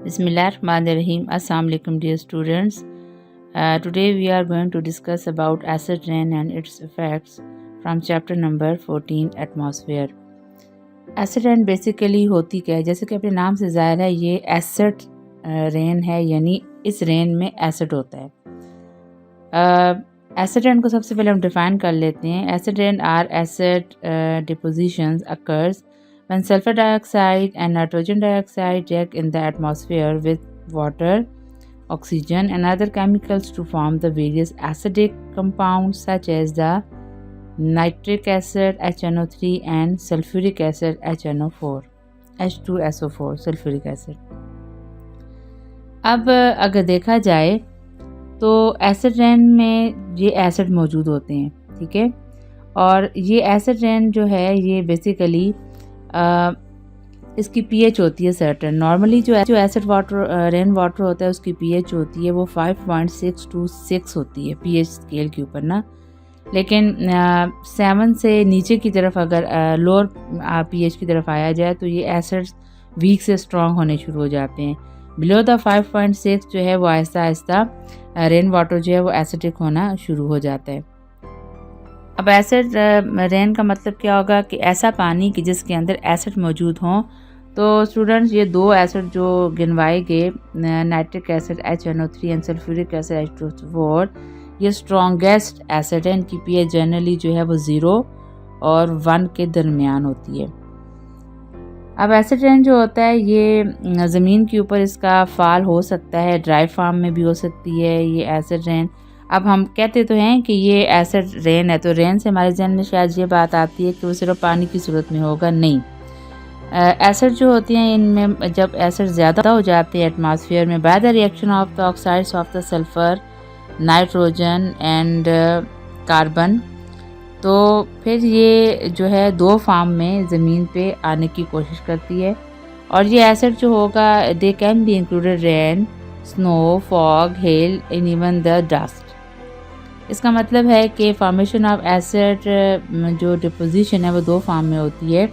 Bismillahirrahmanirrahim. Assalamu alaikum dear students. Today we are going to discuss about acid rain and its effects from chapter number 14 atmosphere. Acid rain basically होती क्या है, जैसे कि अपने नाम से ज़ाहिर है ये एसिड रेन है, यानी इस रेन में एसिड होता है। एसिड रेन को सबसे पहले हम डिफ़ाइन कर लेते हैं। Acid rain or acid depositions occurs when sulfur dioxide and nitrogen dioxide react in the atmosphere with water, oxygen and other chemicals to form the various acidic compounds such as the nitric acid HNO3 and sulfuric acid HNO4 H2SO4 sulfuric acid। अब अगर देखा जाए तो acid rain में ये acid मौजूद होते हैं, ठीक है। और ये एसिड रेन जो है ये बेसिकली इसकी पीएच होती है सर्टेन। नॉर्मली जो एसिड वाटर रेन वाटर होता है उसकी पीएच होती है वो 5.6 to 6 होती है पीएच स्केल के ऊपर ना। लेकिन 7 से नीचे की तरफ अगर लोअर पीएच की तरफ आया जाए तो ये एसिड्स वीक से स्ट्रॉन्ग होने शुरू हो जाते हैं। बिलो द 5.6 जो है वो आहिस्ता आहिस्ता रेन वाटर जो है वो एसिडिक होना शुरू हो जाता है। अब एसिड रेन का मतलब क्या होगा कि ऐसा पानी कि जिसके अंदर एसिड मौजूद हों। तो स्टूडेंट्स ये दो एसिड जो गिनवाए गए, nitric acid HNO3 and sulphuric acid H2SO4, ये स्ट्रॉन्गेस्ट एसिड है। इनकी पीएच जनरली जो है वो 0 और 1 के दरमियान होती है। अब एसिड रेन जो होता है ये ज़मीन के ऊपर इसका फाल हो सकता है, ड्राई फार्म में भी हो सकती है ये एसिड रेन। अब हम कहते तो हैं कि ये एसिड रेन है, तो रेन से हमारे जहन में शायद ये बात आती है कि वो सिर्फ पानी की सूरत में होगा। नहीं, एसिड जो होती हैं इनमें जब एसिड ज़्यादा हो जाते हैं एटमॉस्फेयर में by the reaction of the oxides of the sulphur, nitrogen and carbon, तो फिर ये जो है दो फॉर्म में ज़मीन पे आने की कोशिश करती है। और ये एसिड जो होगा they can be included rain, snow, fog, hail and even the dust. इसका मतलब है कि फॉर्मेशन ऑफ एसिड जो डिपोजिशन है वो दो फॉर्म में होती है।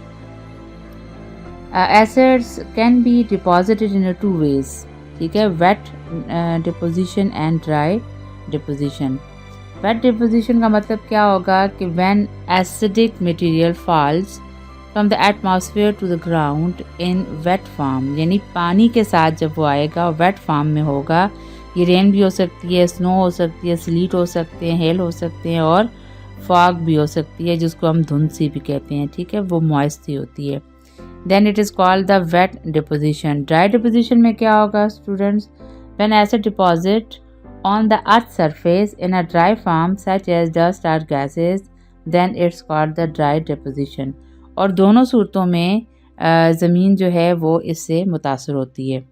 Acids can be deposited in 2 ways, ठीक है, wet deposition and dry deposition. Wet deposition का मतलब क्या होगा कि when acidic material falls from the atmosphere to the ground in wet form, यानी पानी के साथ जब वो आएगा वेट फॉर्म में होगा। ये रेन भी हो सकती है, स्नो हो सकती है, स्लीट हो सकते हैं, हेल हो सकते हैं और फॉग भी हो सकती है जिसको हम धुंध सी भी कहते हैं, ठीक है, वो मॉइस्ट सी होती है। Then it is called the wet deposition. Dry deposition में क्या होगा students, when acid deposit on the earth surface in a dry form such as dust or gases, then it's called the dry deposition। और दोनों सूरतों में ज़मीन जो है वो इससे मुतासर होती है।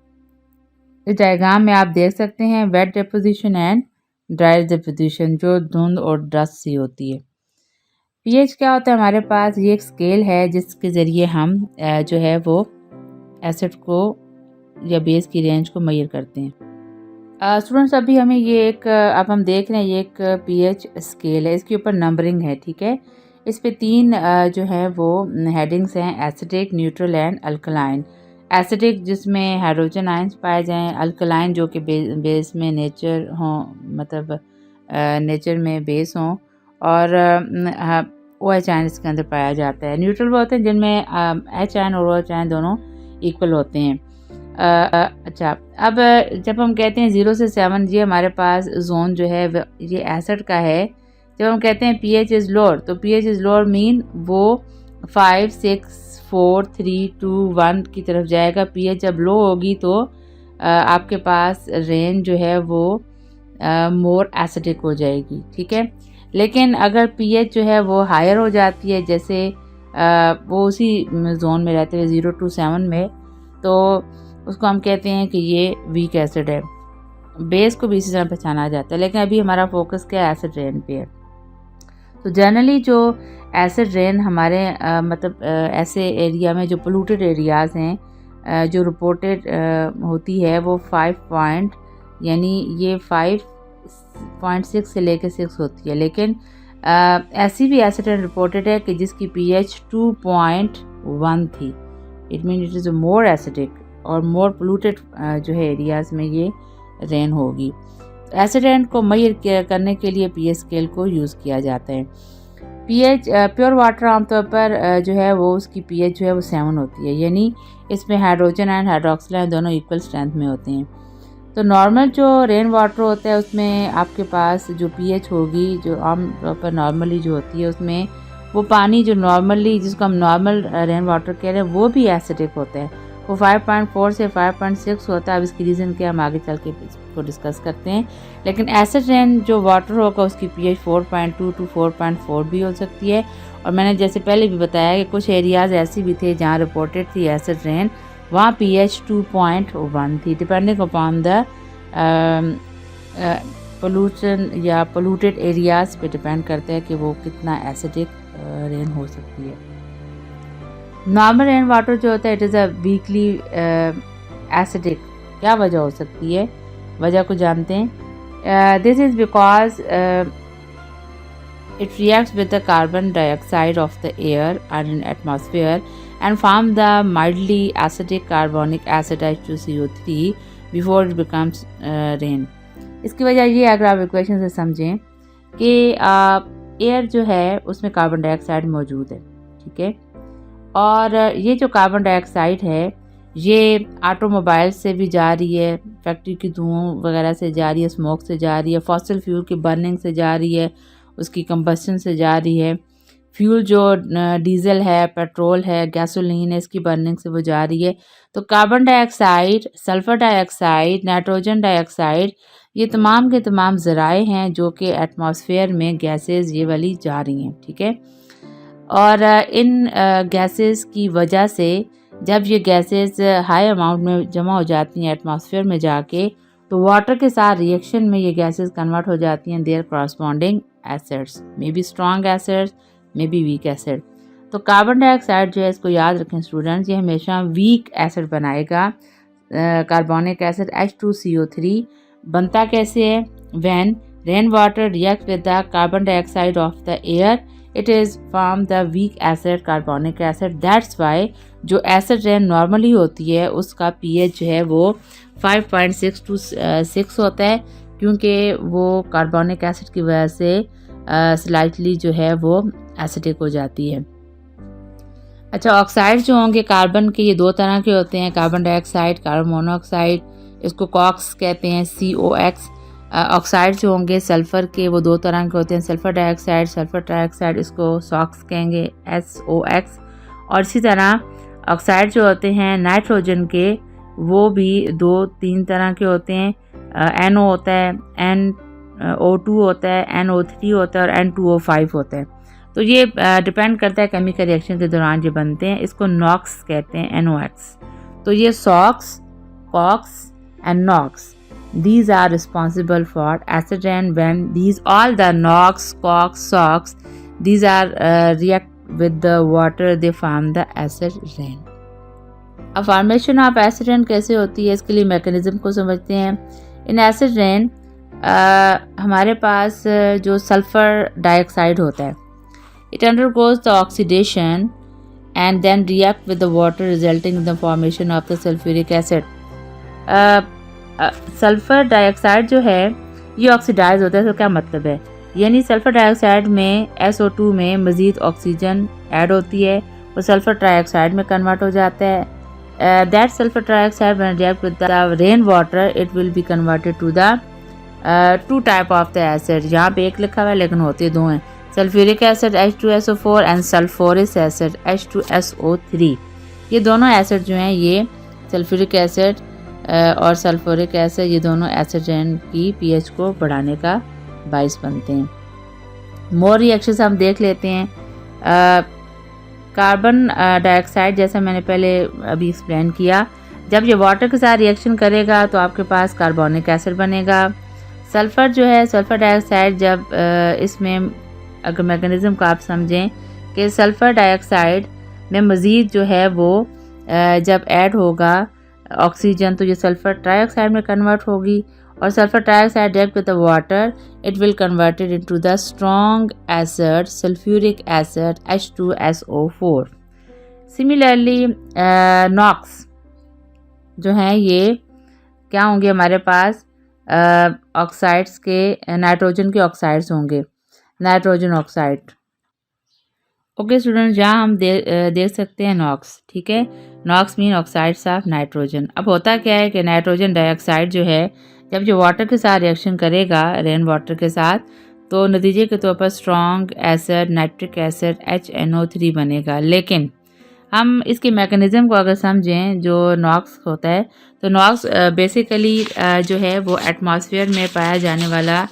इस डायग्राम में आप देख सकते हैं wet deposition and dry deposition जो धुंध और डस्ट सी होती है। पीएच क्या होता है हमारे पास, ये एक स्केल है जिसके ज़रिए हम जो है वो एसिड को या बेस की रेंज को मेजर करते हैं। स्टूडेंट्स अभी हमें ये एक अब हम देख रहे हैं ये एक पीएच स्केल है, इसके ऊपर नंबरिंग है, ठीक है। इस पे 3 जो है वो हेडिंग्स हैं, acidic, neutral and alkaline. Acidic जिसमें हाइड्रोजन आयंस पाए जाएं, अल्कलाइन जो कि बेस में नेचर हों, मतलब नेचर में बेस हों, और OH आयन इसके अंदर पाया जाता है। न्यूट्रल वो होते हैं जिनमें H आयन और OH आयन दोनों इक्वल होते हैं। अच्छा, अब जब हम कहते हैं 0 से 7, ये हमारे पास जोन जो है ये एसिड का है। जब हम कहते हैं पीएच इज़ लोअर, तो पीएच इज़ लोअर मीन वो 5, 6, 4, 3, 2, 1 की तरफ जाएगा। पीएच जब लो होगी तो आपके पास रेन जो है वो मोर एसिडिक हो जाएगी, ठीक है। लेकिन अगर पीएच जो है वो हायर हो जाती है, जैसे वो उसी जोन में रहते हुए 0 to 7 में, तो उसको हम कहते हैं कि ये वीक एसिड है। बेस को भी इसी तरह पहचाना जाता है, लेकिन अभी हमारा फोकस क्या है, एसिड रेन पे है। तो जनरली जो एसिड रेन हमारे मतलब ऐसे एरिया में जो पोल्यूटेड एरियाज़ हैं जो रिपोर्टेड होती है वो 5 यानी ये 5.6 से लेकर 6 होती है। लेकिन ऐसी भी एसिड रेन रिपोर्टेड है कि जिसकी पीएच 2.1 थी। It mean it is more acidic और मोर पोल्यूटेड जो है एरियाज़ में ये रेन होगी। एसिड रेन को मेजर करने के लिए पीएच स्केल को यूज़ किया जाता है। पीएच प्योर वाटर आमतौर पर जो है वो उसकी पीएच जो है वो 7 होती है, यानी इसमें हाइड्रोजन एंड हाइड्रोक्सिल आयन दोनों इक्वल स्ट्रेंथ में होते हैं। तो नॉर्मल जो रेन वाटर होता है उसमें आपके पास जो पीएच होगी, जो आमतौर पर नॉर्मली जो होती है उसमें वो पानी जो नॉर्मली जिसको हम नॉर्मल रेन वाटर कह रहे हैं वो भी एसिडिक होता है, वो 5.4 से 5.6 होता है। अब इसकी रीज़न क्या हम आगे चल के इसको डिस्कस करते हैं। लेकिन एसिड रेन जो वाटर होगा उसकी पीएच 4.2 टू 4.4 भी हो सकती है। और मैंने जैसे पहले भी बताया कि कुछ एरियाज़ ऐसी भी थे जहाँ रिपोर्टेड थी एसिड रेन, वहाँ पीएच 2.1 थी, डिपेंडिंग अपॉन द पोल्यूशन या पोल्यूटेड एरियाज़ पे डिपेंड करता है कि वो कितना एसिडिक रेन हो सकती है। नॉर्मल रेन वाटर जो होता है it is a weakly acidic. क्या वजह हो सकती है, वजह को जानते हैं। This is because it reacts with the carbon dioxide of the air and in atmosphere and form the mildly acidic carbonic acid H2CO3 before it becomes rain। इसकी वजह ये अगर आप इक्वेशन से समझें कि एयर जो है उसमें कार्बन डाइऑक्साइड मौजूद है, ठीक है, और ये जो कार्बन डाइऑक्साइड है ये ऑटोमोबाइल से भी जा रही है, फैक्ट्री की धुओं वगैरह से जा रही है, स्मोक से जा रही है, फॉसिल फ्यूल की बर्निंग से जा रही है, उसकी कंबस्शन से जा रही है, फ्यूल जो डीजल है, पेट्रोल है, गैसोलीन है, इसकी बर्निंग से वो जा रही है। तो carbon dioxide, sulphur dioxide, nitrogen dioxide, ये तमाम के तमाम ज़राए हैं जो कि एटमॉस्फेयर में गैसेस ये वाली जा रही हैं, ठीक है। और इन गैसेस की वजह से जब ये गैसेस हाई अमाउंट में जमा हो जाती हैं एटमॉस्फेयर में जाके, तो वाटर के साथ रिएक्शन में ये गैसेस कन्वर्ट हो जाती हैं there corresponding acids, may be strong acids, may be weak acid. तो कार्बन डाइऑक्साइड जो है, इसको याद रखें स्टूडेंट्स, ये हमेशा वीक एसिड बनाएगा। कार्बोनिक एसिड H2CO3 बनता कैसे है? When rain water react with the carbon dioxide of the air it is form the weak acid carbonic acid. That's why जो एसिड रेन नॉर्मली होती है उसका पीएच जो है वो 5.6 to 6 होता है, क्योंकि वो कार्बोनिक एसिड की वजह से स्लाइटली जो है वो एसिडिक हो जाती है। अच्छा, ऑक्साइड जो होंगे कार्बन के, ये 2 तरह के होते हैं, कार्बन डाइऑक्साइड, कार्बन मोनोऑक्साइड, इसको कॉक्स कहते हैं, COX। ऑक्साइड जो होंगे सल्फ़र के, वो 2 तरह के होते हैं, सल्फ़र डाइऑक्साइड, इसको सॉक्स कहेंगे, SOX। और इसी तरह ऑक्साइड जो होते हैं नाइट्रोजन के, वो भी 2-3 तरह के होते हैं। NO होता है, NO2 होता है, NO3 होता है और N2O5 होता है। तो ये डिपेंड करता है केमिकल रिएक्शन के दौरान जो बनते हैं, इसको नॉक्स कहते हैं, NOx। तो ये SOx, COx and NOx, these are responsible for acid rain when these all the NOx, COX, SOX, these are react with the water, they form the acid rain। अब फॉर्मेशन ऑफ एसिड रेन कैसे होती है, इसके लिए mechanism को समझते हैं। In acid rain हमारे पास जो सल्फ़र डाइऑक्साइड होता है, it undergoes the oxidation and then react with the water resulting in the formation of the sulphuric acid. Sulphur dioxide जो है ये ऑक्सीडाइज होता है। तो क्या मतलब है, यानी सल्फ़र डाइऑक्साइड में SO2 में मज़ीद ऑक्सीजन ऐड होती है, वो सल्फ़र डाइऑक्साइड में कन्वर्ट हो जाता है। That sulphur dioxide when react with the rain water it will be converted to the 2 type of the acid. यहाँ पे एक लिखा हुआ है लेकिन होते 2 हैं, sulphuric acid H2SO4 and sulphuric acid H2SO3। ये दोनों एसिड जो हैं ये सल्फ्यूरिक एसिड और सल्फोरिक एसिड, ये दोनों एसिड रेन की पीएच को बढ़ाने का बाइस बनते हैं। मोर रिएक्शंस हम देख लेते हैं। कार्बन डाइऑक्साइड, जैसा मैंने पहले अभी एक्सप्लेन किया, जब ये वाटर के साथ रिएक्शन करेगा तो आपके पास कार्बोनिक एसिड बनेगा। सल्फ़र जो है, सल्फ़र डाइऑक्साइड, जब इसमें अगर मैकेनिज़्म को आप समझें कि सल्फ़र डाइऑक्साइड में मज़ीद जो है वो जब ऐड होगा ऑक्सीजन, तो ये सल्फ़र ट्राइऑक्साइड में कन्वर्ट होगी और sulphur trioxide react with the water, it will converted into the strong acid sulphuric acid H2SO4। Similarly NOx, जो हैं ये क्या होंगे हमारे पास, ऑक्साइड्स के, नाइट्रोजन के ऑक्साइड्स होंगे, नाइट्रोजन ऑक्साइड। ओके स्टूडेंट्स, यहाँ हम देख सकते हैं नॉक्स, ठीक है। NOx mean oxides of nitrogen. अब होता क्या है कि नाइट्रोजन डाइऑक्साइड जो है जब जो वाटर के साथ रिएक्शन करेगा, रेन वाटर के साथ, तो नतीजे के तौर पर strong acid nitric acid HNO3 बनेगा। लेकिन हम इसके मैकेनिज़्म को अगर समझें, जो नॉक्स होता है, तो नॉक्स बेसिकली जो है वो एटमॉस्फेयर में पाया जाने वाला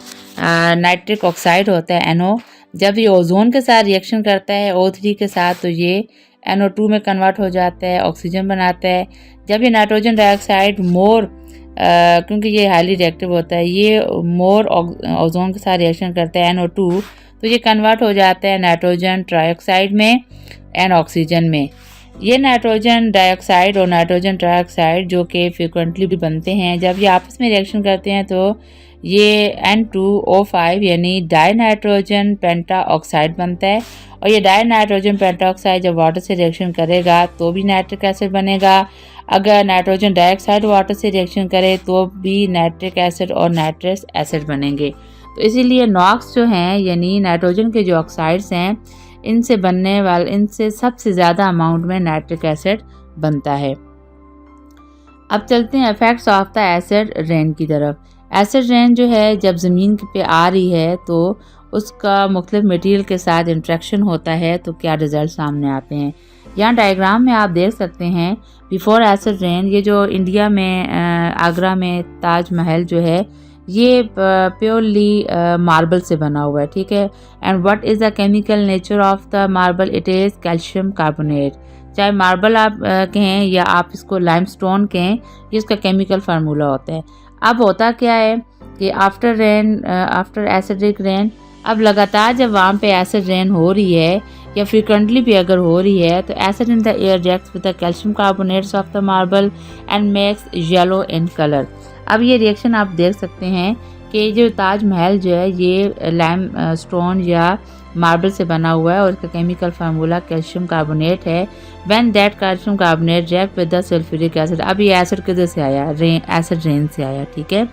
नाइट्रिक ऑक्साइड होता है, NO। जब ये ओजोन के साथ रिएक्शन करता है O3 के साथ, तो ये NO2 में कन्वर्ट हो जाता है, ऑक्सीजन बनाता है। जब ये नाइट्रोजन डाइऑक्साइड मोर, क्योंकि ये हाईली रिएक्टिव होता है, ये मोर ओजोन के साथ रिएक्शन करता है NO2, तो ये कन्वर्ट हो जाता है नाइट्रोजन ट्राइऑक्साइड में एंड ऑक्सीजन में। ये नाइट्रोजन डाइऑक्साइड और नाइट्रोजन ट्राइऑक्साइड जो कि फ्रिक्वेंटली भी बनते हैं, जब ये आपस में रिएक्शन करते हैं तो ये N2O5 यानी डाई नाइट्रोजन पेंटा ऑक्साइड बनता है। और ये डाई नाइट्रोजन पेंटा ऑक्साइड जब वाटर से रिएक्शन करेगा तो भी नाइट्रिक एसिड बनेगा। अगर नाइट्रोजन डाइऑक्साइड वाटर से रिएक्शन करे तो भी नाइट्रिक एसिड और नाइट्रस एसिड बनेंगे। तो इसीलिए नॉक्स जो हैं यानी नाइट्रोजन के जो ऑक्साइड्स हैं, इनसे सबसे ज़्यादा अमाउंट में नाइट्रिक एसिड बनता है। अब चलते हैं effects of the acid rain की तरफ। एसिड रेन जो है जब ज़मीन पे आ रही है तो उसका मुख्तलिफ मटेरियल के साथ इंट्रैक्शन होता है, तो क्या रिजल्ट सामने आते हैं। यहाँ डायग्राम में आप देख सकते हैं बिफोर एसिड रेन, ये जो इंडिया में आगरा में ताज महल जो है ये प्योरली मार्बल से बना हुआ है, ठीक है। And what is the chemical nature of the marble, it is calcium carbonate. चाहे मार्बल आप कहें या आप इसको लाइमस्टोन कहें, ये इसका केमिकल फार्मूला होता है। अब होता क्या है कि आफ्टर एसिडिक रेन, अब लगातार जब वहाँ पे एसिड रेन हो रही है या फ्रिक्वेंटली भी अगर हो रही है, तो acid in the air reacts with the calcium carbonates of the marble and makes yellow in colour. अब ये रिएक्शन आप देख सकते हैं कि जो ताजमहल जो है ये लाइम स्टोन या मार्बल से बना हुआ है और इसका केमिकल फार्मूला कैल्शियम कार्बोनेट है। When that calcium carbonate react with the sulphuric acid, अब ये एसिड किधर से आया, एसिड रेन से आया, ठीक है।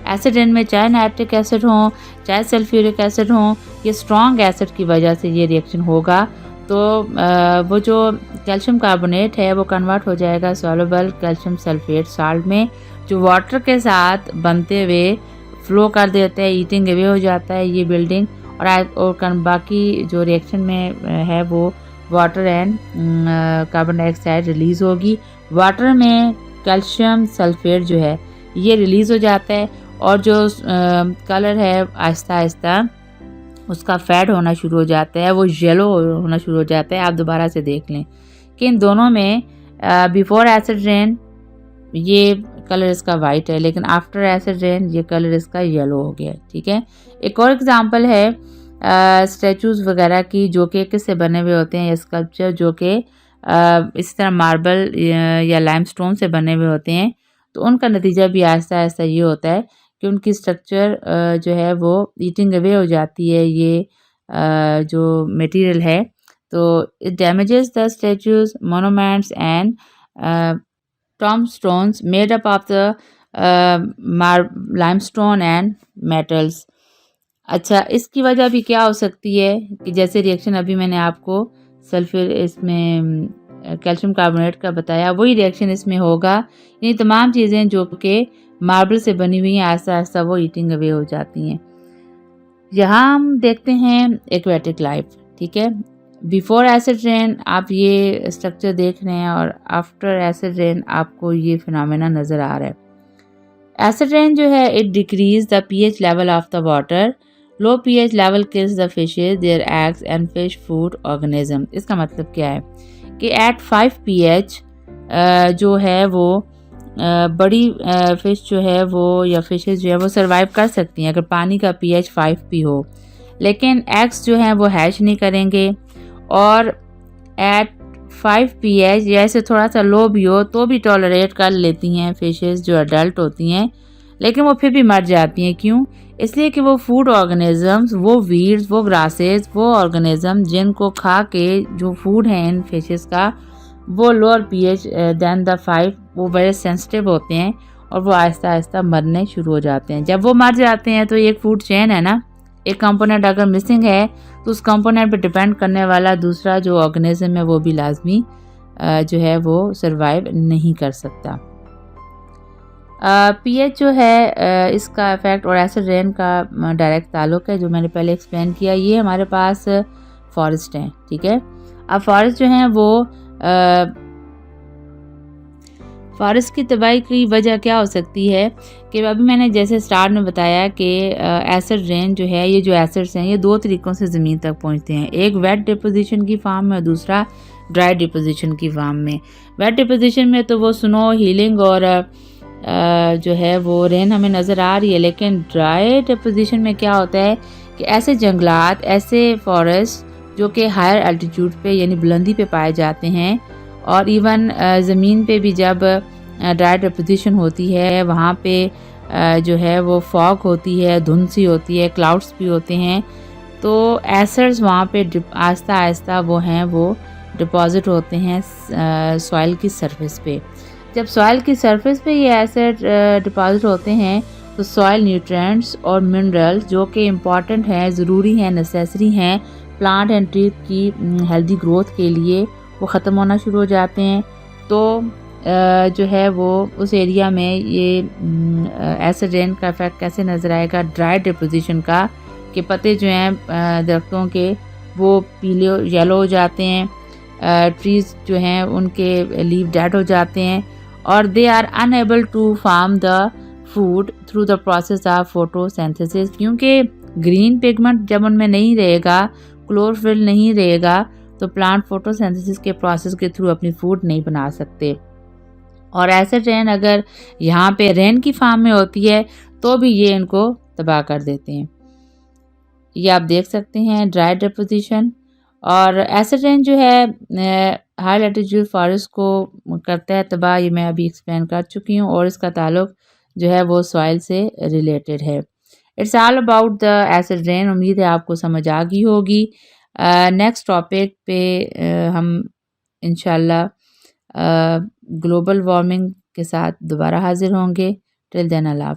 एसिड रेन में चाहे नाइट्रिक एसिड हो चाहे सल्फ्यूरिक एसिड हो, ये स्ट्रॉन्ग एसिड की वजह से ये रिएक्शन होगा। तो वो जो कैल्शियम कार्बोनेट है वो कन्वर्ट हो जाएगा सॉल्युबल कैल्शियम सल्फेट साल्ट में, जो वाटर के साथ बनते हुए फ्लो कर देते हैं, ईटिंग अवे हो जाता है ये बिल्डिंग। और बाकी जो रिएक्शन में है वो water and carbon dioxide release होगी। वाटर में कैल्शियम सल्फेट जो है ये रिलीज़ हो जाता है और जो कलर है आहिस्ता आहिस्ता उसका फेड होना शुरू हो जाता है, वो येलो होना शुरू हो जाता है। आप दोबारा से देख लें कि इन दोनों में बिफोर एसिड रेन ये कलर इसका वाइट है, लेकिन आफ्टर एसिड रेन ये कलर इसका येलो हो गया, ठीक है। एक और एग्जांपल है स्टैचूज़ वगैरह की जो कि किससे बने हुए होते हैं, ये स्कल्पचर जो कि इस तरह मार्बल या लाइमस्टोन से बने हुए होते हैं, तो उनका नतीजा भी आहिस्ता आहिस्ता ये होता है कि उनकी स्ट्रक्चर जो है वो ईटिंग अवे हो जाती है ये जो मटेरियल है। तो it damages the statues monuments and tombstones made up of the limestone and metals। अच्छा, इसकी वजह भी क्या हो सकती है कि जैसे रिएक्शन अभी मैंने आपको सल्फर इसमें कैल्शियम कार्बोनेट का बताया, वही रिएक्शन इसमें होगा। ये तमाम चीज़ें जो कि मार्बल से बनी हुई हैं आहिस्ता आहिस्ता वो ईटिंग अवे हो जाती हैं। यहाँ हम देखते हैं एक्वेटिक लाइफ, ठीक है। बिफोर एसिड रेन आप ये स्ट्रक्चर देख रहे हैं और आफ्टर एसिड रेन आपको ये फिनोमेना नज़र आ रहा है। एसिड रेन जो है it decrease the pH level of the water. Low pH level kills the fishes their eggs and fish food organism. इसका मतलब क्या है कि एट 5 pH जो है वो बड़ी फिश जो है वो या फिशेज जो है वो सर्वाइव कर सकती हैं अगर पानी का pH 5 हो, लेकिन एग्स जो हैं वो हैच नहीं करेंगे। और एट 5 pH या ऐसे थोड़ा सा लो भी हो तो भी टॉलरेट कर लेती हैं फिशेस जो अडल्ट होती हैं, लेकिन वो फिर भी मर जाती हैं। क्यों? इसलिए कि वो फूड ऑर्गेनिजम्स, वो वीड्स, वो ग्रासेस, वो ऑर्गेनिज्म जिनको खा के जो फूड है इन फिशेस का वो लोअर pH दैन द 5 वो बड़े सेंसिटिव होते हैं और वो आहिस्ता आहिस्ता मरने शुरू हो जाते हैं। जब वो मर जाते हैं तो एक फूड चेन है ना, एक कंपोनेंट अगर मिसिंग है तो उस कंपोनेंट पे डिपेंड करने वाला दूसरा जो ऑर्गेनिज्म है वो भी लाजमी जो है वो सरवाइव नहीं कर सकता। पीएच जो है इसका इफेक्ट और एसिड रेन का डायरेक्ट ताल्लुक है, जो मैंने पहले एक्सप्लेन किया। ये हमारे पास फॉरेस्ट हैं, ठीक है। अब फॉरेस्ट जो हैं वो फॉरेस्ट की तबाही की वजह क्या हो सकती है कि अभी मैंने जैसे स्टार्ट में बताया कि एसिड रेन जो है, ये जो एसिड्स हैं ये दो तरीक़ों से ज़मीन तक पहुंचते हैं। एक वेट डिपोजिशन की फॉर्म में और दूसरा ड्राई डिपोजिशन की फॉर्म में। वेट डिपोजिशन में तो वो स्नो हीलिंग और जो है वो रेन हमें नज़र आ रही है, लेकिन ड्राई डिपोजिशन में क्या होता है कि ऐसे जंगलात, ऐसे फॉरेस्ट जो कि हायर एल्टीट्यूड पे यानी बुलंदी पे पाए जाते हैं और इवन ज़मीन पे भी जब ड्राई डिपोजिशन होती है वहाँ पे जो है वो फॉग होती है, धुंध सी होती है, क्लाउड्स भी होते हैं, तो एसिड्स वहाँ पे आहिस्ता आहिस्ता वो हैं वो डिपॉजिट होते हैं सॉइल की सरफेस पे। जब सॉइल की सरफेस पे ये एसिड डिपॉजिट होते हैं तो सॉइल न्यूट्रिएंट्स और मिनरल्स जो कि इम्पॉर्टेंट हैं, ज़रूरी हैं, नेसेसरी हैं प्लांट एंड ट्री की हेल्दी ग्रोथ के लिए, वो ख़त्म होना शुरू हो जाते हैं। तो जो है वो उस एरिया में ये एसिड रेन का इफेक्ट कैसे नज़र आएगा, ड्राई डिपोजिशन का, कि पत्ते जो हैं दरख्तों के वो पीले येलो हो जाते हैं, ट्रीज़ जो हैं उनके लीव डेड हो जाते हैं और they are unable to form the food through the process of photosynthesis, क्योंकि ग्रीन पिगमेंट जब उनमें नहीं रहेगा, क्लोरोफिल नहीं रहेगा, तो प्लांट फोटोसिंथेसिस के प्रोसेस के थ्रू अपनी फूड नहीं बना सकते। और एसिड रेन अगर यहाँ पे रेन की फॉर्म में होती है तो भी ये इनको तबाह कर देते हैं। ये आप देख सकते हैं ड्राई डिपोजिशन। और एसिड रेन जो है हाई लैटिट्यूड फॉरेस्ट को करता है तबाह, ये मैं अभी एक्सप्लेन कर चुकी हूँ और इसका ताल्लुक जो है वो सॉइल से रिलेटेड है। It's all about the acid rain. उम्मीद है आपको समझ आ गई होगी। नेक्स्ट टॉपिक पे हम इंशाल्लाह ग्लोबल वार्मिंग के साथ दोबारा हाजिर होंगे। टिल देन अल्लाह।